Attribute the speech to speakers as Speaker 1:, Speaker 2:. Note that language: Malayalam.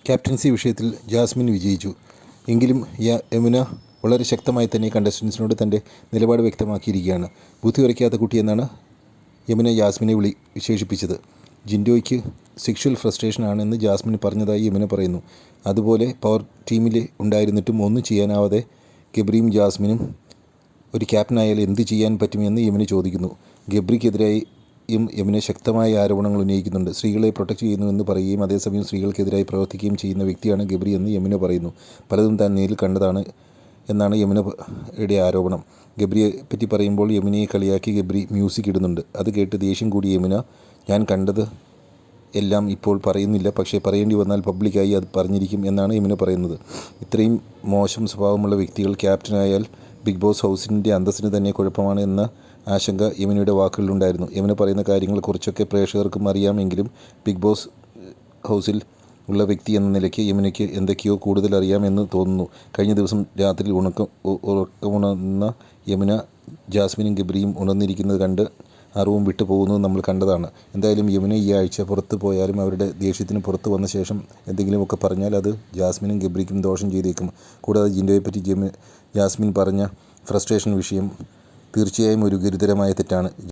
Speaker 1: ക്യാപ്റ്റൻസി വിഷയത്തിൽ ജാസ്മിൻ വിജയിച്ചു. എങ്കിലും യമുന വളരെ ശക്തമായി തന്നെ കണ്ടസ്റ്റൻസിനോട് തൻ്റെ നിലപാട് വ്യക്തമാക്കിയിരിക്കുകയാണ്. ബുദ്ധി ഉറയ്ക്കാത്ത കുട്ടിയെന്നാണ് യമുന ജാസ്മിനെ വിശേഷിപ്പിച്ചത്. ജിൻഡോയ്ക്ക് സെക്ഷൽ ഫ്രസ്ട്രേഷൻ ആണെന്ന് ജാസ്മിൻ പറഞ്ഞതായി യമുന പറയുന്നു. അതുപോലെ പവർ ടീമിൽ ഉണ്ടായിരുന്നിട്ടും ഒന്നും ചെയ്യാനാവാതെ ഗബ്രിയും ജാസ്മിനും ഒരു ക്യാപ്റ്റനായാൽ എന്ത് ചെയ്യാൻ പറ്റുമെന്ന് യമുന ചോദിക്കുന്നു. ഗബ്രിക്കെതിരായും യമുന ശക്തമായ ആരോപണങ്ങൾ ഉന്നയിക്കുന്നുണ്ട്. സ്ത്രീകളെ പ്രൊട്ടക്റ്റ് ചെയ്യുന്നുവെന്ന് പറയുകയും അതേസമയം സ്ത്രീകൾക്കെതിരായി പ്രവർത്തിക്കുകയും ചെയ്യുന്ന വ്യക്തിയാണ് ഗബ്രി എന്ന് യമുന പറയുന്നു. പലതും താൻ നേരിൽ കണ്ടതാണ് എന്നാണ് യമുനയുടെ ആരോപണം. ഗബ്രിയെ പറ്റി പറയുമ്പോൾ യമുനയെ കളിയാക്കി ഗബ്രി മ്യൂസിക് ഇടുന്നുണ്ട്. അത് കേട്ട് ദേഷ്യം കൂടിയ യമുന, ഞാൻ കണ്ടത് എല്ലാം ഇപ്പോൾ പറയുന്നില്ല, പക്ഷേ പറയേണ്ടി വന്നാൽ പബ്ലിക്കായി അത് പറഞ്ഞിരിക്കും എന്നാണ് യമുന പറയുന്നത്. ഇത്രയും മോശം സ്വഭാവമുള്ള വ്യക്തികൾ ക്യാപ്റ്റനായാൽ ബിഗ് ബോസ് ഹൗസിൻ്റെ അന്തസ്സിന് തന്നെ കുഴപ്പമാണ് എന്ന ആശങ്ക യമുനയുടെ വാക്കുകളിലുണ്ടായിരുന്നു. യമുന പറയുന്ന കാര്യങ്ങളെക്കുറിച്ചൊക്കെ പ്രേക്ഷകർക്കും അറിയാമെങ്കിലും ബിഗ് ബോസ് ഹൗസിൽ ഉള്ള വ്യക്തി എന്ന നിലയ്ക്ക് യമുനയ്ക്ക് എന്തൊക്കെയോ കൂടുതൽ അറിയാമെന്ന് തോന്നുന്നു. കഴിഞ്ഞ ദിവസം രാത്രി ഉറക്കമുണർന്ന യമുന ജാസ്മിനും ഗബ്രിയും ഉണർന്നിരിക്കുന്നത് കണ്ട് ആ റൂം വിട്ടു പോകുന്നത് നമ്മൾ കണ്ടതാണ്. എന്തായാലും യമുന ഈ ആഴ്ച പുറത്ത് പോയാലും അവരുടെ ദേഷ്യത്തിന് പുറത്ത് വന്ന ശേഷം എന്തെങ്കിലുമൊക്കെ പറഞ്ഞാൽ അത് ജാസ്മിനും ഗബ്രിക്കും ദോഷം ചെയ്തേക്കും. കൂടാതെ ജിൻഡോയെപ്പറ്റി ജാസ്മിൻ പറഞ്ഞ ഫ്രസ്ട്രേഷൻ വിഷയം തീർച്ചയായും ഒരു ഗുരുതരമായ തെറ്റാണ്.